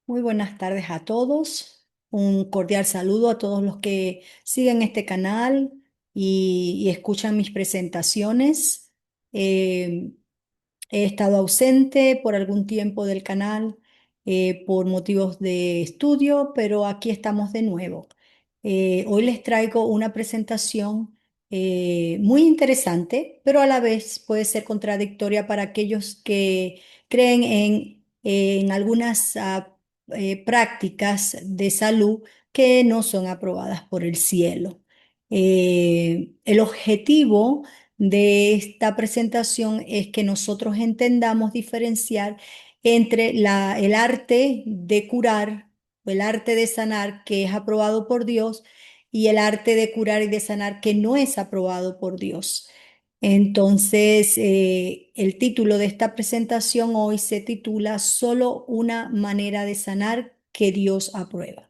Muy buenas tardes a todos. Un cordial saludo a todos los que siguen este canal y escuchan mis presentaciones. Eh, He estado ausente por algún tiempo del canal por motivos de estudio, pero aquí estamos de nuevo. Hoy les traigo una presentación muy interesante, pero a la vez puede ser contradictoria para aquellos que creen en algunas prácticas de salud que no son aprobadas por el cielo. El objetivo de esta presentación es que nosotros entendamos diferenciar entre el arte de curar o el arte de sanar que es aprobado por Dios y el arte de curar y de sanar que no es aprobado por Dios. Entonces, el título de esta presentación hoy se titula Solo una manera de sanar que Dios aprueba.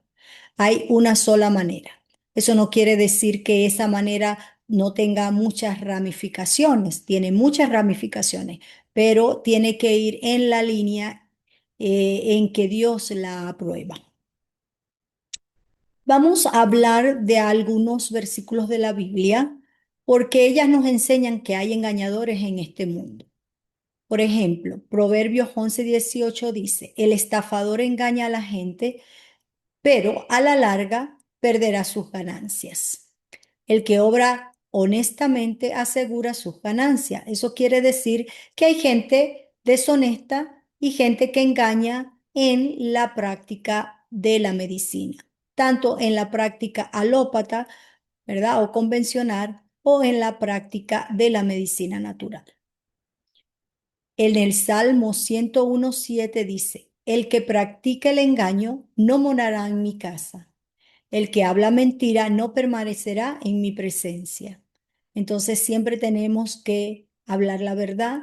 Hay una sola manera. Eso no quiere decir que esa manera no tenga muchas ramificaciones, tiene muchas ramificaciones, pero tiene que ir en la línea en que Dios la aprueba. Vamos a hablar de algunos versículos de la Biblia porque ellas nos enseñan que hay engañadores en este mundo. Por ejemplo, Proverbios 11:18 dice, el estafador engaña a la gente, pero a la larga perderá sus ganancias. El que obra honestamente asegura sus ganancias. Eso quiere decir que hay gente deshonesta y gente que engaña en la práctica de la medicina, tanto en la práctica alópata, ¿verdad? O convencional, o en la práctica de la medicina natural. En el Salmo 101:7 dice, el que practica el engaño no morará en mi casa. El que habla mentira no permanecerá en mi presencia. Entonces siempre tenemos que hablar la verdad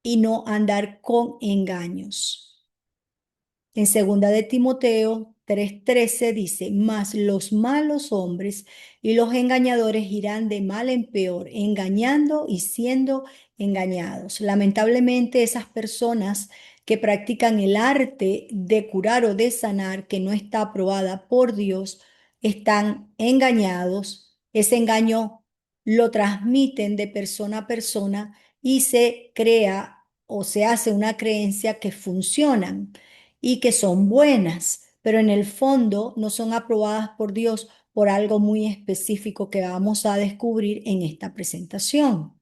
y no andar con engaños. En segunda de Timoteo 3:13 dice, mas los malos hombres y los engañadores irán de mal en peor, engañando y siendo engañados. Lamentablemente esas personas que practican el arte de curar o de sanar que no está aprobada por Dios, están engañados. Ese engaño lo transmiten de persona a persona y se crea o se hace una creencia que funcionan y que son buenas, pero en el fondo no son aprobadas por Dios por algo muy específico que vamos a descubrir en esta presentación.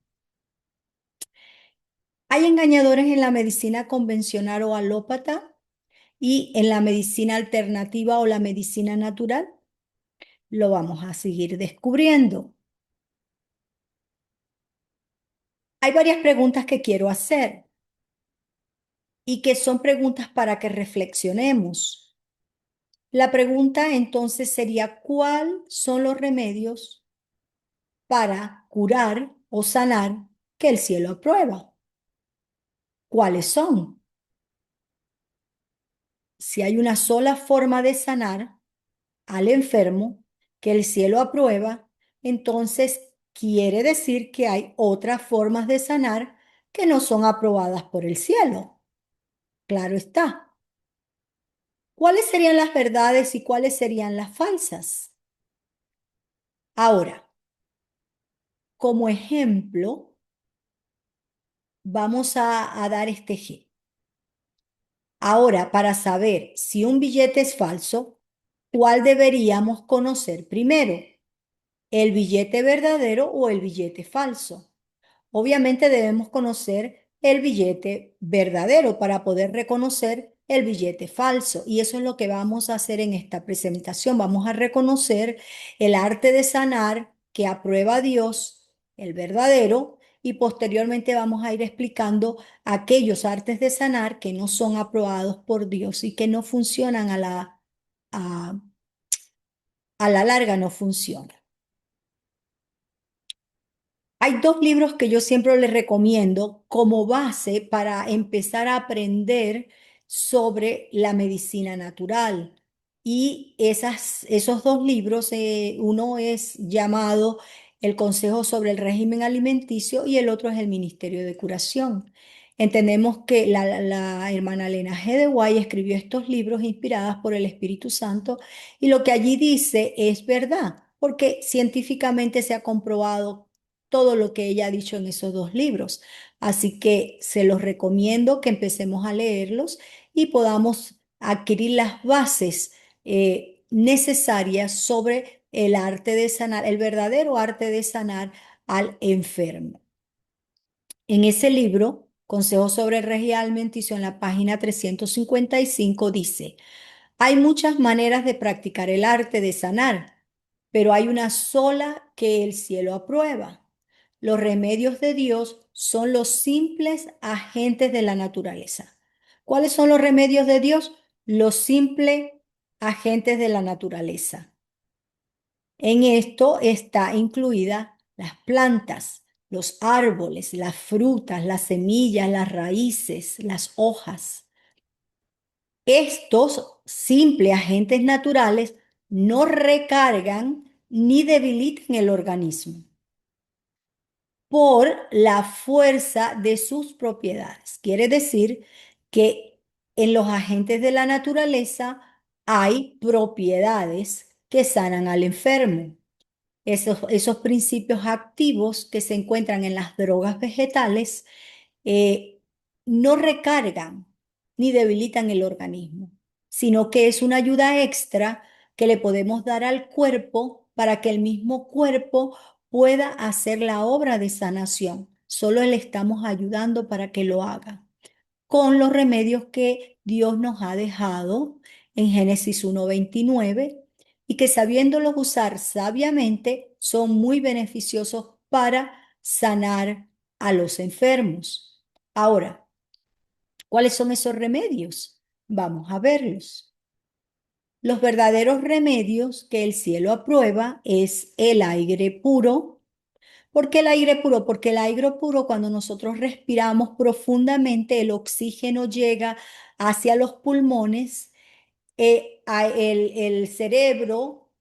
Hay engañadores en la medicina convencional o alópata y en la medicina alternativa o la medicina natural. Lo vamos a seguir descubriendo. Hay varias preguntas que quiero hacer y que son preguntas para que reflexionemos. La pregunta entonces sería, ¿cuáles son los remedios para curar o sanar que el cielo aprueba? ¿Cuáles son? Si hay una sola forma de sanar al enfermo que el cielo aprueba, entonces quiere decir que hay otras formas de sanar que no son aprobadas por el cielo. Claro está. ¿Cuáles serían las verdades y cuáles serían las falsas? Ahora, como ejemplo, vamos a dar este ejemplo. Ahora, para saber si un billete es falso, ¿cuál deberíamos conocer primero? ¿El billete verdadero o el billete falso? Obviamente debemos conocer el billete verdadero para poder reconocer el billete falso. Y eso es lo que vamos a hacer en esta presentación. Vamos a reconocer el arte de sanar que aprueba Dios, el verdadero, y posteriormente vamos a ir explicando aquellos artes de sanar que no son aprobados por Dios y que no funcionan a, a la larga, no funcionan. Hay dos libros que yo siempre les recomiendo como base para empezar a aprender sobre la medicina natural. Y esos dos libros, uno es llamado El Consejo sobre el Régimen Alimenticio y el otro es El Ministerio de Curación. Entendemos que la hermana Elena G. de White escribió estos libros inspiradas por el Espíritu Santo y lo que allí dice es verdad, porque científicamente se ha comprobado todo lo que ella ha dicho en esos dos libros. Así que se los recomiendo que empecemos a leerlos y podamos adquirir las bases necesarias sobre el arte de sanar, el verdadero arte de sanar al enfermo. En ese libro, Consejos sobre el régimen alimenticio, en la página 355 dice, hay muchas maneras de practicar el arte de sanar, pero hay una sola que el cielo aprueba. Los remedios de Dios son los simples agentes de la naturaleza. ¿Cuáles son los remedios de Dios? Los simples agentes de la naturaleza. En esto está incluida las plantas, los árboles, las frutas, las semillas, las raíces, las hojas. Estos simples agentes naturales no recargan ni debilitan el organismo por la fuerza de sus propiedades. Quiere decir que en los agentes de la naturaleza hay propiedades que sanan al enfermo. Esos principios activos que se encuentran en las drogas vegetales eh, no recargan ni debilitan el organismo, sino que es una ayuda extra que le podemos dar al cuerpo para que el mismo cuerpo pueda hacer la obra de sanación. Solo le estamos ayudando para que lo haga con los remedios que Dios nos ha dejado en Génesis 1:29 y que sabiéndolos usar sabiamente son muy beneficiosos para sanar a los enfermos. Ahora, ¿cuáles son esos remedios? Vamos a verlos. Los verdaderos remedios que el cielo aprueba es el aire puro. ¿Por qué el aire puro? Porque el aire puro, cuando nosotros respiramos profundamente, el oxígeno llega hacia los pulmones, el cerebro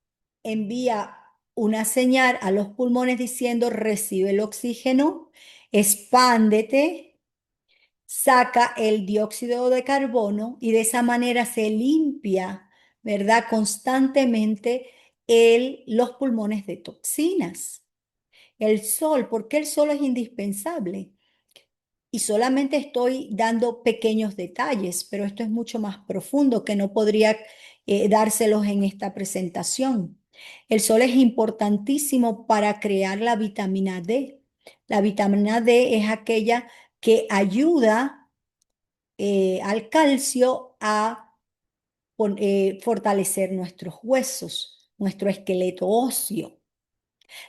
envía una señal a los pulmones diciendo, recibe el oxígeno, expándete, saca el dióxido de carbono y de esa manera se limpia, ¿verdad? Constantemente los pulmones de toxinas. El sol, ¿por qué el sol es indispensable? Y solamente estoy dando pequeños detalles, pero esto es mucho más profundo que no podría dárselos en esta presentación. El sol es importantísimo para crear la vitamina D. La vitamina D es aquella que ayuda al calcio a fortalecer nuestros huesos, nuestro esqueleto óseo.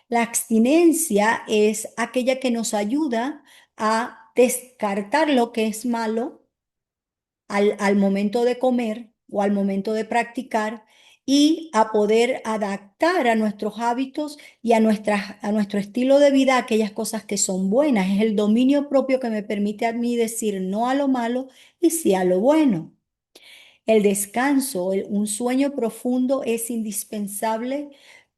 La abstinencia es aquella que nos ayuda a descartar lo que es malo al momento de comer o al momento de practicar y a poder adaptar a nuestros hábitos y a nuestro estilo de vida aquellas cosas que son buenas. Es el dominio propio que me permite a mí decir no a lo malo y sí a lo bueno. El descanso, un sueño profundo es indispensable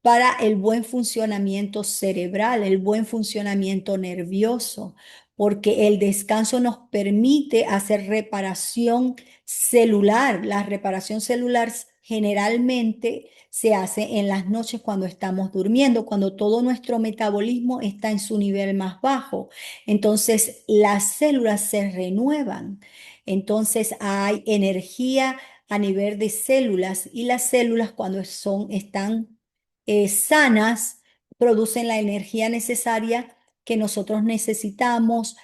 para el buen funcionamiento cerebral, el buen funcionamiento nervioso, porque el descanso nos permite hacer reparación celular. La reparación celular generalmente se hace en las noches cuando estamos durmiendo, cuando todo nuestro metabolismo está en su nivel más bajo. Entonces las células se renuevan. Entonces hay energía a nivel de células y las células cuando están sanas producen la energía necesaria que nosotros necesitamos,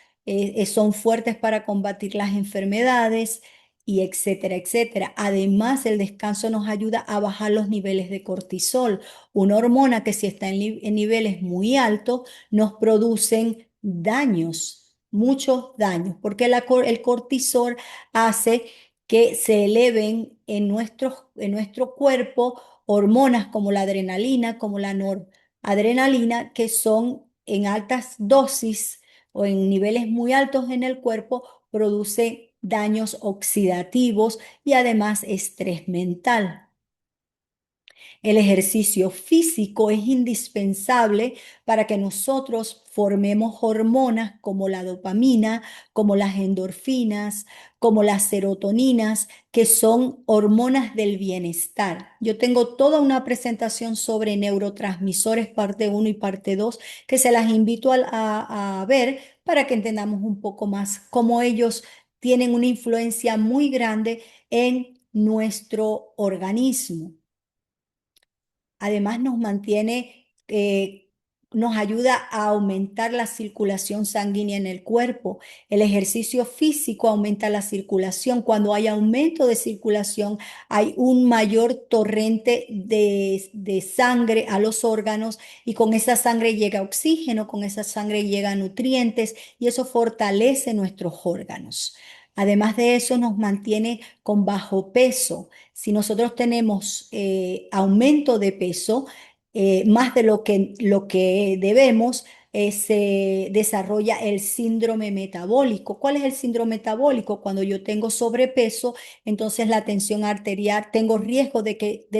son fuertes para combatir las enfermedades y etcétera, etcétera. Además, el descanso nos ayuda a bajar los niveles de cortisol, una hormona que si está en niveles muy altos nos producen daños, muchos daños, porque el cortisol hace que se eleven en nuestro cuerpo hormonas como la adrenalina, como la noradrenalina, que son en altas dosis o en niveles muy altos en el cuerpo, produce daños oxidativos y además estrés mental. El ejercicio físico es indispensable para que nosotros formemos hormonas como la dopamina, como las endorfinas, como las serotoninas, que son hormonas del bienestar. Yo tengo toda una presentación sobre neurotransmisores, parte uno y parte 2, que se las invito a ver para que entendamos un poco más cómo ellos tienen una influencia muy grande en nuestro organismo. Además, nos ayuda a aumentar la circulación sanguínea en el cuerpo. El ejercicio físico aumenta la circulación. Cuando hay aumento de circulación, hay un mayor torrente de sangre a los órganos y con esa sangre llega oxígeno, con esa sangre llega nutrientes y eso fortalece nuestros órganos. Además de eso, nos mantiene con bajo peso. Si nosotros tenemos aumento de peso, más de lo que debemos, se desarrolla el síndrome metabólico. ¿Cuál es el síndrome metabólico? Cuando yo tengo sobrepeso, entonces la tensión arterial, tengo riesgo de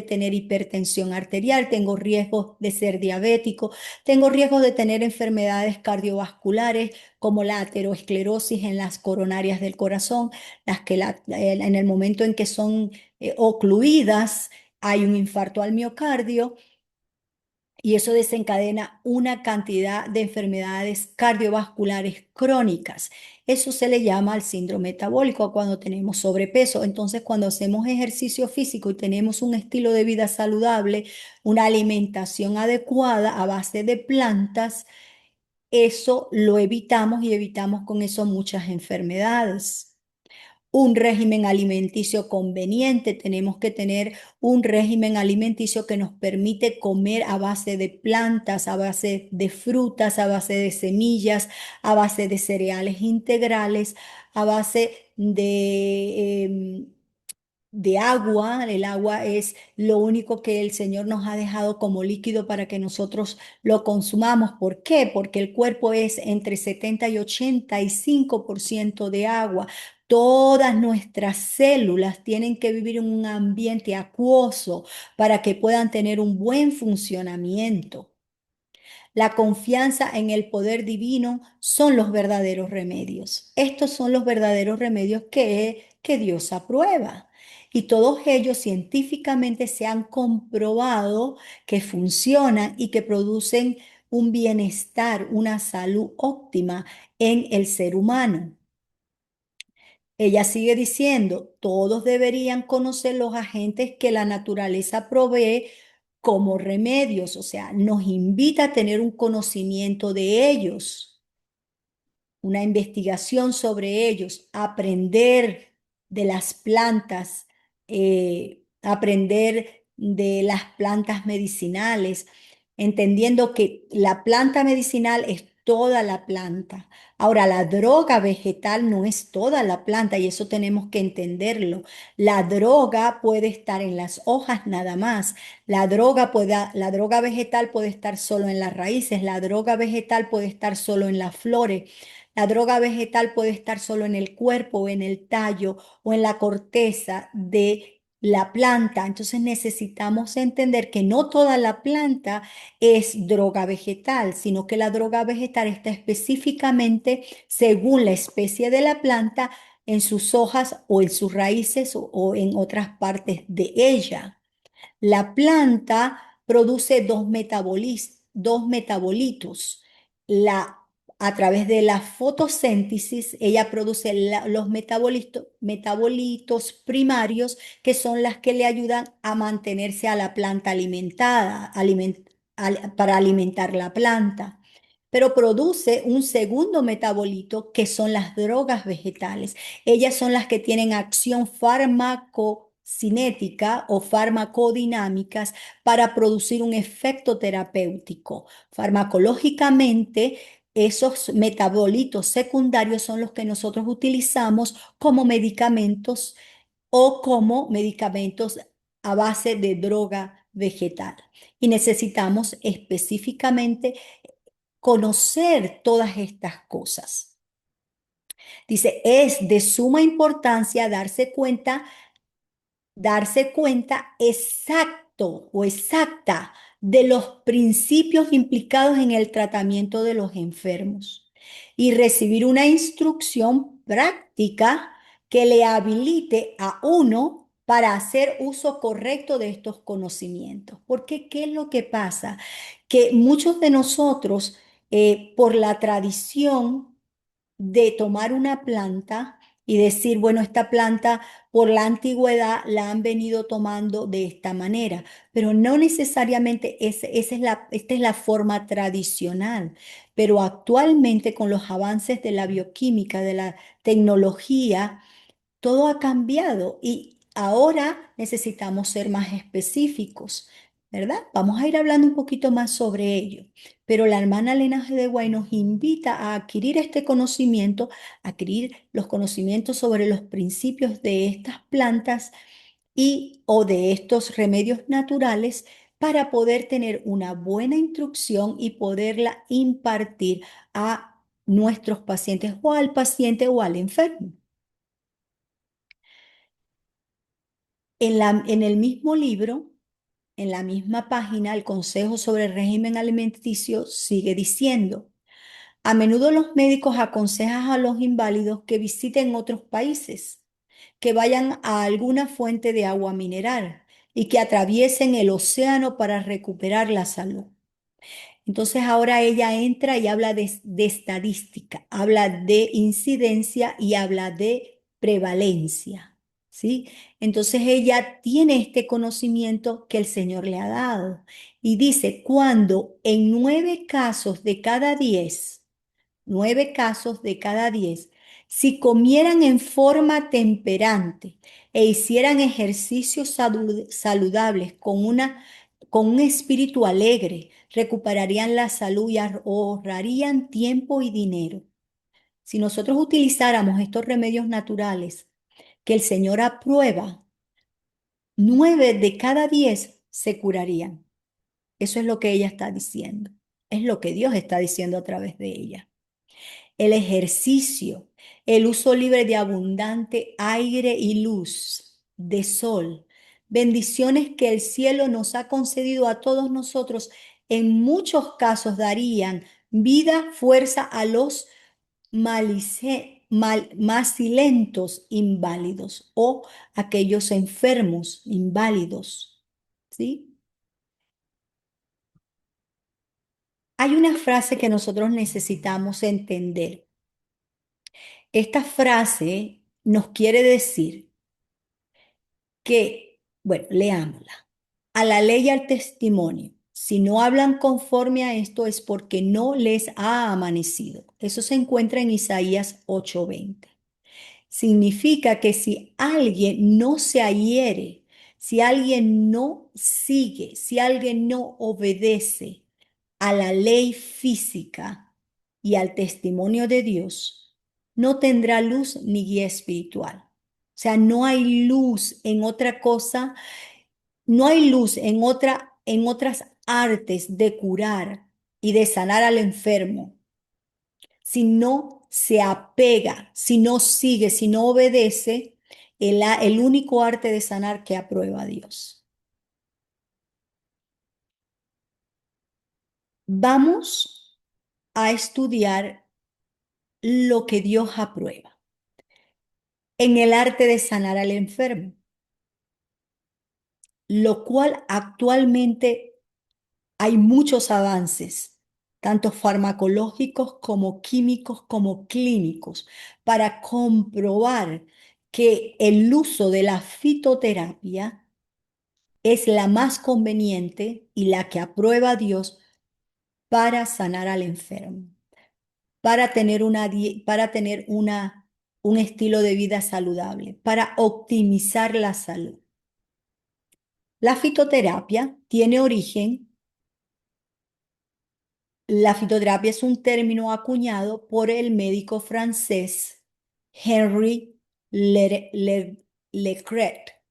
tener hipertensión arterial, tengo riesgo de ser diabético, tengo riesgo de tener enfermedades cardiovasculares como la aterosclerosis en las coronarias del corazón, en el momento en que son ocluidas, hay un infarto al miocardio y eso desencadena una cantidad de enfermedades cardiovasculares crónicas. Eso se le llama el síndrome metabólico cuando tenemos sobrepeso. Entonces, cuando hacemos ejercicio físico y tenemos un estilo de vida saludable, una alimentación adecuada a base de plantas, eso lo evitamos y evitamos con eso muchas enfermedades. Un régimen alimenticio conveniente. Tenemos que tener un régimen alimenticio que nos permite comer a base de plantas, a base de frutas, a base de semillas, a base de cereales integrales, a base de agua. El agua es lo único que el Señor nos ha dejado como líquido para que nosotros lo consumamos. ¿Por qué? Porque el cuerpo es entre 70 y 85% de agua. Todas nuestras células tienen que vivir en un ambiente acuoso para que puedan tener un buen funcionamiento. La confianza en el poder divino son los verdaderos remedios. Estos son los verdaderos remedios que Dios aprueba. Y todos ellos científicamente se han comprobado que funcionan y que producen un bienestar, una salud óptima en el ser humano. Ella sigue diciendo, todos deberían conocer los agentes que la naturaleza provee como remedios, o sea, nos invita a tener un conocimiento de ellos, una investigación sobre ellos, aprender de las plantas, aprender de las plantas medicinales, entendiendo que la planta medicinal es toda la planta. Ahora, la droga vegetal no es toda la planta y eso tenemos que entenderlo. La droga puede estar en las hojas nada más. La droga vegetal puede estar solo en las raíces. La droga vegetal puede estar solo en las flores. La droga vegetal puede estar solo en el cuerpo o en el tallo o en la corteza de la planta. Entonces necesitamos entender que no toda la planta es droga vegetal, sino que la droga vegetal está específicamente según la especie de la planta en sus hojas o en sus raíces o en otras partes de ella. La planta produce dos metabolitos. A través de la fotosíntesis, ella produce los metabolitos primarios, que son las que le ayudan a mantenerse a la planta alimentada, para alimentar la planta. Pero produce un segundo metabolito que son las drogas vegetales. Ellas son las que tienen acción farmacocinética o farmacodinámicas para producir un efecto terapéutico. Farmacológicamente, esos metabolitos secundarios son los que nosotros utilizamos como medicamentos o como medicamentos a base de droga vegetal. Y necesitamos específicamente conocer todas estas cosas. Dice, es de suma importancia darse cuenta exacto o exacta de los principios implicados en el tratamiento de los enfermos y recibir una instrucción práctica que le habilite a uno para hacer uso correcto de estos conocimientos. Porque, ¿qué es lo que pasa? Que muchos de nosotros, por la tradición de tomar una planta y decir, bueno, esta planta por la antigüedad la han venido tomando de esta manera, pero no necesariamente esta es la forma tradicional, pero actualmente con los avances de la bioquímica, de la tecnología, todo ha cambiado y ahora necesitamos ser más específicos, ¿verdad? Vamos a ir hablando un poquito más sobre ello. Pero la hermana Elena G. de White nos invita a adquirir este conocimiento, a adquirir los conocimientos sobre los principios de estas plantas y o de estos remedios naturales para poder tener una buena instrucción y poderla impartir a nuestros pacientes o al paciente o al enfermo. En el mismo libro, en la misma página, el Consejo sobre el Régimen Alimenticio sigue diciendo, a menudo los médicos aconsejan a los inválidos que visiten otros países, que vayan a alguna fuente de agua mineral y que atraviesen el océano para recuperar la salud. Entonces ahora ella entra y habla de estadística, habla de incidencia y habla de prevalencia, ¿sí? Entonces ella tiene este conocimiento que el Señor le ha dado y dice, cuando en 9 casos de cada 10, si comieran en forma temperante e hicieran ejercicios saludables con un espíritu alegre, recuperarían la salud y ahorrarían tiempo y dinero. Si nosotros utilizáramos estos remedios naturales que el Señor aprueba, 9 de cada 10 se curarían. Eso es lo que ella está diciendo. Es lo que Dios está diciendo a través de ella. El ejercicio, el uso libre de abundante aire y luz, de sol, bendiciones que el cielo nos ha concedido a todos nosotros, en muchos casos darían vida, fuerza a los macilentos inválidos o aquellos enfermos inválidos, ¿sí? Hay una frase que nosotros necesitamos entender. Esta frase nos quiere decir que, bueno, leámosla. A la ley y al testimonio. Si no hablan conforme a esto es porque no les ha amanecido. Eso se encuentra en Isaías 8:20. Significa que si alguien no se adhiere, si alguien no sigue, si alguien no obedece a la ley física y al testimonio de Dios, no tendrá luz ni guía espiritual. O sea, no hay luz en otra cosa, no hay luz en otras artes de curar y de sanar al enfermo si no se apega, si no sigue, si no obedece el único arte de sanar que aprueba Dios. Vamos a estudiar lo que Dios aprueba en el arte de sanar al enfermo, lo cual actualmente hay muchos avances, tanto farmacológicos como químicos como clínicos, para comprobar que el uso de la fitoterapia es la más conveniente y la que aprueba Dios para sanar al enfermo, para tener un estilo de vida saludable, para optimizar la salud. La fitoterapia tiene origen. La fitoterapia es un término acuñado por el médico francés Henri Leclerc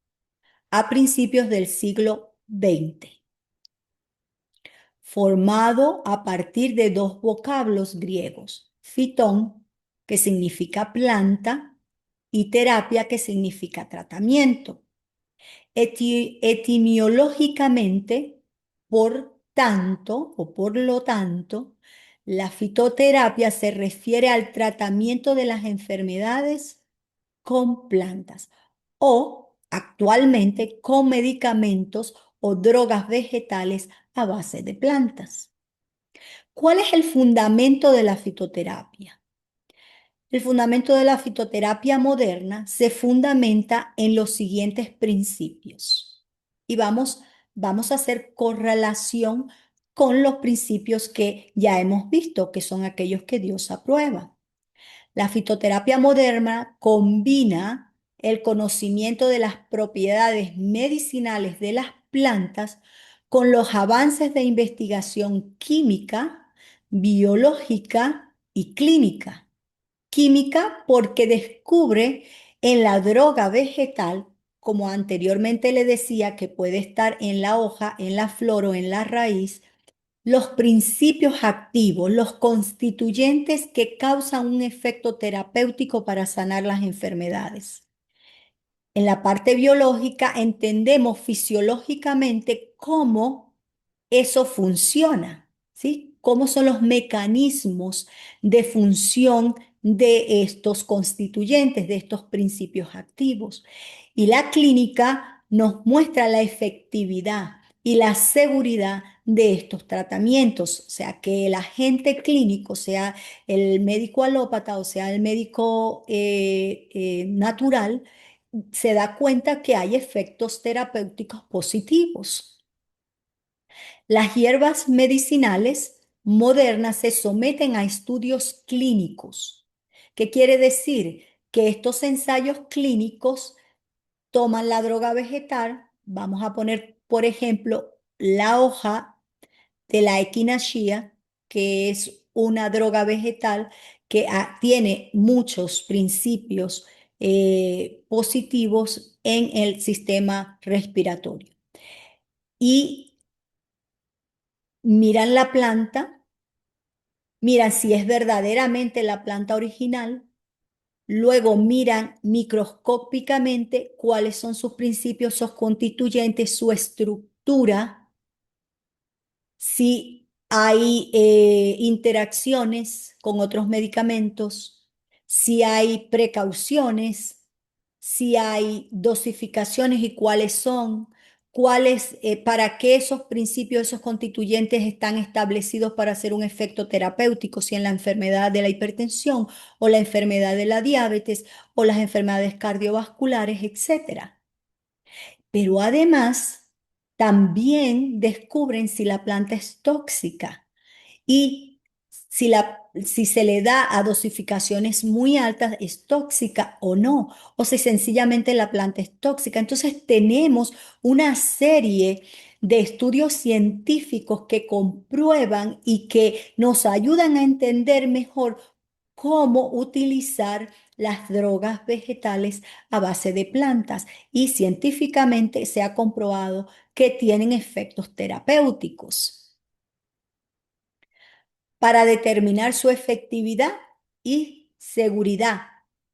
a principios del siglo XX, formado a partir de dos vocablos griegos, fitón, que significa planta, y terapia, que significa tratamiento. Etimológicamente, por tanto, o por lo tanto, la fitoterapia se refiere al tratamiento de las enfermedades con plantas o actualmente con medicamentos o drogas vegetales a base de plantas. ¿Cuál es el fundamento de la fitoterapia? El fundamento de la fitoterapia moderna se fundamenta en los siguientes principios. Y vamos a hacer correlación con los principios que ya hemos visto, que son aquellos que Dios aprueba. La fitoterapia moderna combina el conocimiento de las propiedades medicinales de las plantas con los avances de investigación química, biológica y clínica. Química porque descubre en la droga vegetal, como anteriormente le decía, que puede estar en la hoja, en la flor o en la raíz, los principios activos, los constituyentes que causan un efecto terapéutico para sanar las enfermedades. En la parte biológica entendemos fisiológicamente cómo eso funciona, ¿sí? Cómo son los mecanismos de función de estos constituyentes, de estos principios activos. Y la clínica nos muestra la efectividad y la seguridad de estos tratamientos, o sea, que el agente clínico, sea el médico alópata o sea el médico natural, se da cuenta que hay efectos terapéuticos positivos. Las hierbas medicinales modernas se someten a estudios clínicos. ¿Qué quiere decir? Que estos ensayos clínicos toman la droga vegetal, vamos a poner, por ejemplo, la hoja de la equinacea, que es una droga vegetal que tiene muchos principios positivos en el sistema respiratorio. Y miran la planta, miran si es verdaderamente la planta original, luego miran microscópicamente cuáles son sus principios, sus constituyentes, su estructura, si hay interacciones con otros medicamentos, si hay precauciones, si hay dosificaciones y cuáles son, para qué esos principios, esos constituyentes están establecidos para hacer un efecto terapéutico, si en la enfermedad de la hipertensión o la enfermedad de la diabetes o las enfermedades cardiovasculares, etcétera. Pero además, también descubren si la planta es tóxica y si se le da a dosificaciones muy altas, es tóxica o no, o si sencillamente la planta es tóxica. Entonces tenemos una serie de estudios científicos que comprueban y que nos ayudan a entender mejor cómo utilizar las drogas vegetales a base de plantas y científicamente se ha comprobado que tienen efectos terapéuticos para determinar su efectividad y seguridad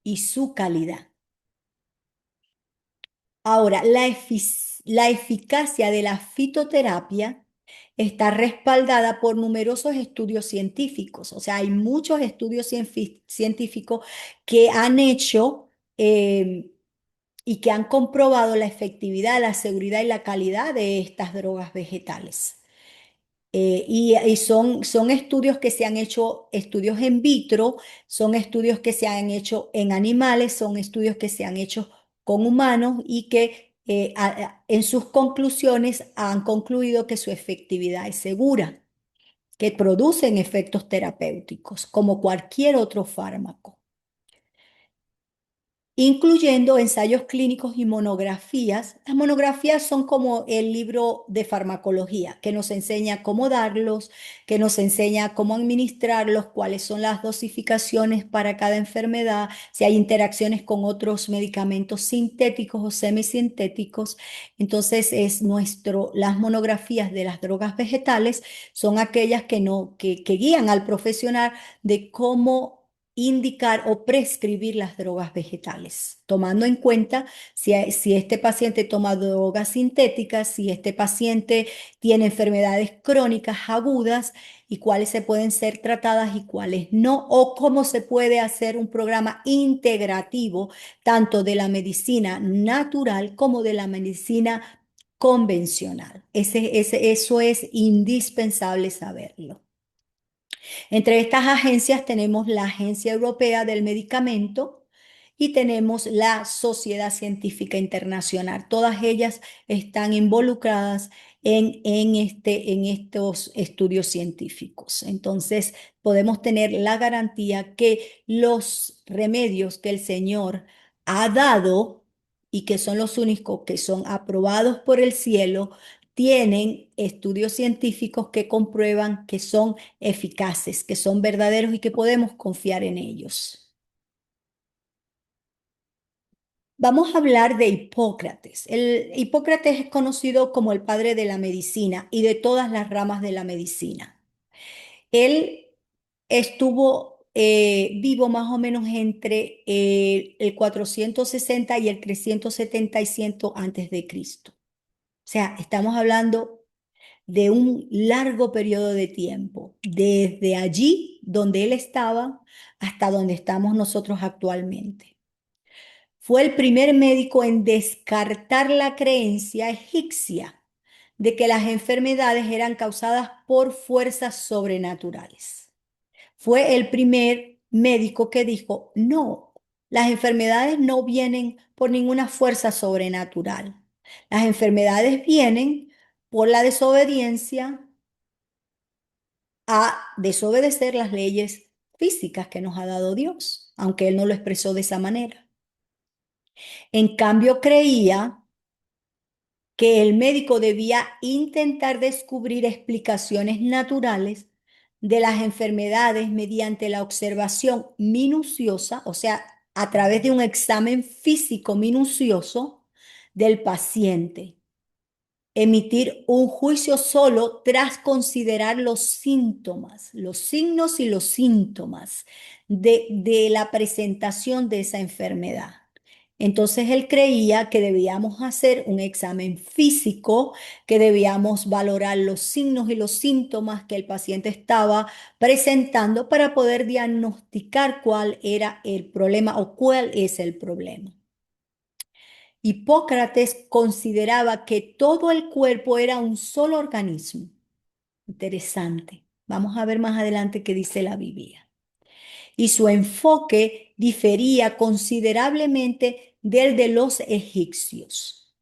y su calidad. Ahora, la eficacia de la fitoterapia está respaldada por numerosos estudios científicos. O sea, hay muchos estudios científicos que han hecho y que han comprobado la efectividad, la seguridad y la calidad de estas drogas vegetales. Y son estudios que se han hecho, estudios in vitro, son estudios que se han hecho en animales, son estudios que se han hecho con humanos y que en sus conclusiones han concluido que su efectividad es segura, que producen efectos terapéuticos como cualquier otro fármaco, incluyendo ensayos clínicos y monografías. Las monografías son como el libro de farmacología, que nos enseña cómo darlos, que nos enseña cómo administrarlos, cuáles son las dosificaciones para cada enfermedad, si hay interacciones con otros medicamentos sintéticos o semisintéticos. Entonces, las monografías de las drogas vegetales son aquellas que guían al profesional de cómo indicar o prescribir las drogas vegetales, tomando en cuenta si este paciente toma drogas sintéticas, si este paciente tiene enfermedades crónicas agudas y cuáles se pueden ser tratadas y cuáles no, o cómo se puede hacer un programa integrativo tanto de la medicina natural como de la medicina convencional. Eso es indispensable saberlo. Entre estas agencias tenemos la Agencia Europea del Medicamento y tenemos la Sociedad Científica Internacional. Todas ellas están involucradas en estos estudios científicos. Entonces, podemos tener la garantía que los remedios que el Señor ha dado y que son los únicos que son aprobados por el cielo, tienen estudios científicos que comprueban que son eficaces, que son verdaderos y que podemos confiar en ellos. Vamos a hablar de Hipócrates. Hipócrates es conocido como el padre de la medicina y de todas las ramas de la medicina. Él estuvo vivo más o menos entre el 460 y el 375 antes de Cristo. O sea, estamos hablando de un largo periodo de tiempo, desde allí donde él estaba hasta donde estamos nosotros actualmente. Fue el primer médico en descartar la creencia egipcia de que las enfermedades eran causadas por fuerzas sobrenaturales. Fue el primer médico que dijo, no, las enfermedades no vienen por ninguna fuerza sobrenatural. Las enfermedades vienen por la desobediencia a desobedecer las leyes físicas que nos ha dado Dios, aunque él no lo expresó de esa manera. En cambio, creía que el médico debía intentar descubrir explicaciones naturales de las enfermedades mediante la observación minuciosa, o sea, a través de un examen físico minucioso del paciente, emitir un juicio solo tras considerar los síntomas, los signos y los síntomas de la presentación de esa enfermedad. Entonces él creía que debíamos hacer un examen físico, que debíamos valorar los signos y los síntomas que el paciente estaba presentando para poder diagnosticar cuál era el problema o cuál es el problema. Hipócrates consideraba que todo el cuerpo era un solo organismo. Interesante. Vamos a ver más adelante qué dice la Biblia. Y su enfoque difería considerablemente del de los egipcios,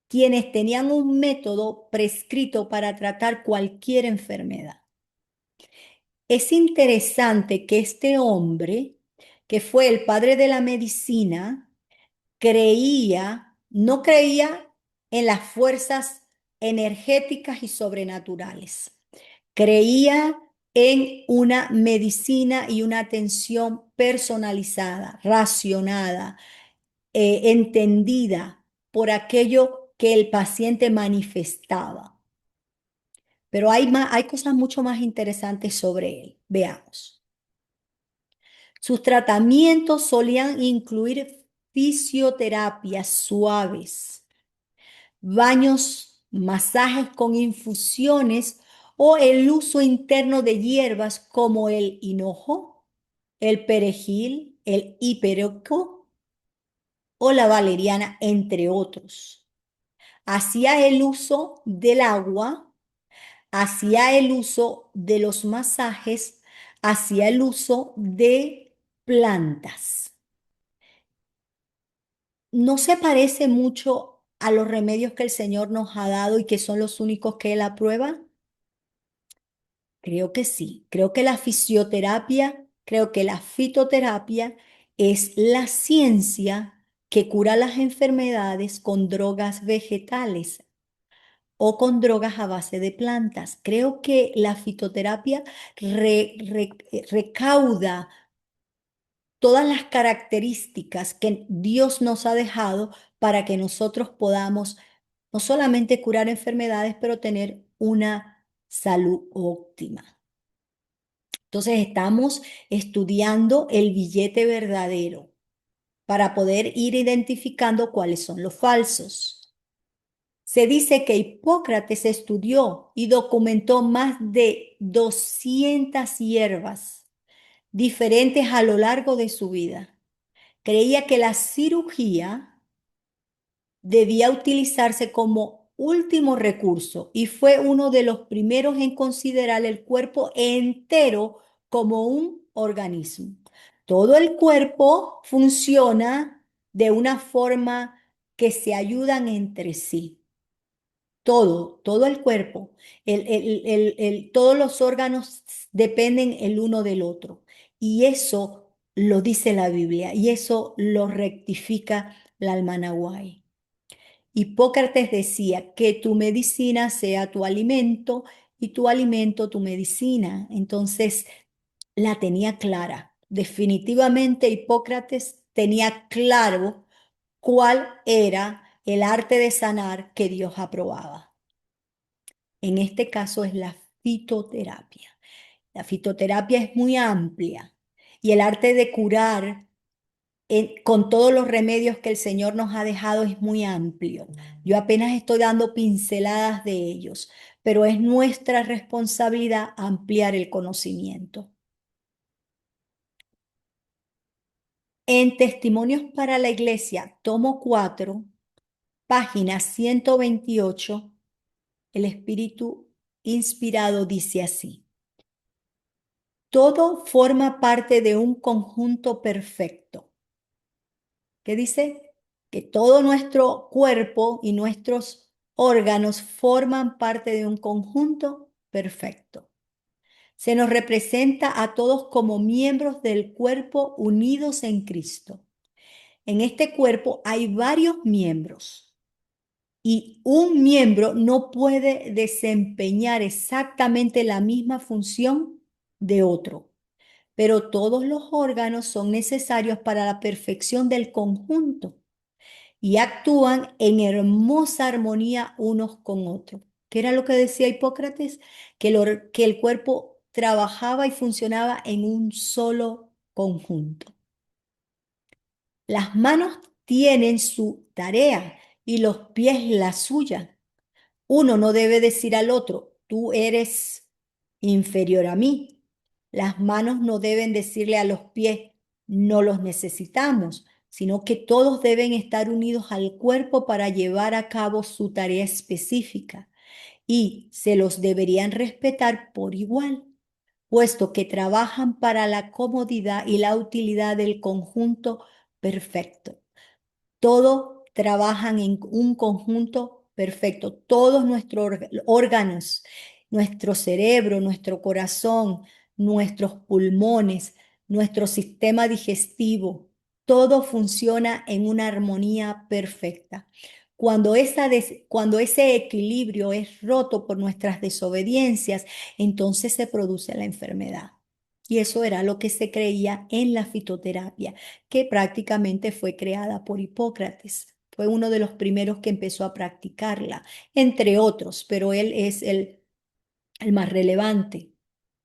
quienes tenían un método prescrito para tratar cualquier enfermedad. Es interesante que este hombre, que fue el padre de la medicina, no creía en las fuerzas energéticas y sobrenaturales. Creía en una medicina y una atención personalizada, racionada, entendida por aquello que el paciente manifestaba. Pero hay cosas mucho más interesantes sobre él. Veamos. Sus tratamientos solían incluir fisioterapias suaves, baños, masajes con infusiones o el uso interno de hierbas como el hinojo, el perejil, el hiperoco o la valeriana, entre otros. Hacía el uso del agua, hacía el uso de los masajes, hacía el uso de plantas. ¿No se parece mucho a los remedios que el Señor nos ha dado y que son los únicos que Él aprueba? Creo que sí. Creo que la fisioterapia, creo que la fitoterapia es la ciencia que cura las enfermedades con drogas vegetales o con drogas a base de plantas. Creo que la fitoterapia recauda todas las características que Dios nos ha dejado para que nosotros podamos no solamente curar enfermedades, pero tener una salud óptima. Entonces estamos estudiando el billete verdadero para poder ir identificando cuáles son los falsos. Se dice que Hipócrates estudió y documentó más de 200 hierbas diferentes a lo largo de su vida. Creía que la cirugía debía utilizarse como último recurso y fue uno de los primeros en considerar el cuerpo entero como un organismo. Todo el cuerpo funciona de una forma que se ayudan entre sí. Todo el cuerpo, todos los órganos dependen el uno del otro. Y eso lo dice la Biblia y eso lo rectifica la Almanaguay. Hipócrates decía que tu medicina sea tu alimento y tu alimento tu medicina. Entonces la tenía clara. Definitivamente Hipócrates tenía claro cuál era el arte de sanar que Dios aprobaba. En este caso es la fitoterapia. La fitoterapia es muy amplia y el arte de curar con todos los remedios que el Señor nos ha dejado es muy amplio. Yo apenas estoy dando pinceladas de ellos, pero es nuestra responsabilidad ampliar el conocimiento. En Testimonios para la Iglesia, tomo 4, página 128, el Espíritu inspirado dice así: todo forma parte de un conjunto perfecto. ¿Qué dice? Que todo nuestro cuerpo y nuestros órganos forman parte de un conjunto perfecto. Se nos representa a todos como miembros del cuerpo unidos en Cristo. En este cuerpo hay varios miembros y un miembro no puede desempeñar exactamente la misma función de otro, pero todos los órganos son necesarios para la perfección del conjunto y actúan en hermosa armonía unos con otros. ¿Qué era lo que decía Hipócrates? Que el cuerpo trabajaba y funcionaba en un solo conjunto. Las manos tienen su tarea y los pies la suya. Uno no debe decir al otro, tú eres inferior a mí. Las manos no deben decirle a los pies, no los necesitamos, sino que todos deben estar unidos al cuerpo para llevar a cabo su tarea específica y se los deberían respetar por igual, puesto que trabajan para la comodidad y la utilidad del conjunto perfecto. Todos trabajan en un conjunto perfecto. Todos nuestros órganos, nuestro cerebro, nuestro corazón, nuestros pulmones, nuestro sistema digestivo, todo funciona en una armonía perfecta. Cuando ese equilibrio es roto por nuestras desobediencias, entonces se produce la enfermedad. Y eso era lo que se creía en la fitoterapia, que prácticamente fue creada por Hipócrates. Fue uno de los primeros que empezó a practicarla, entre otros, pero él es el más relevante.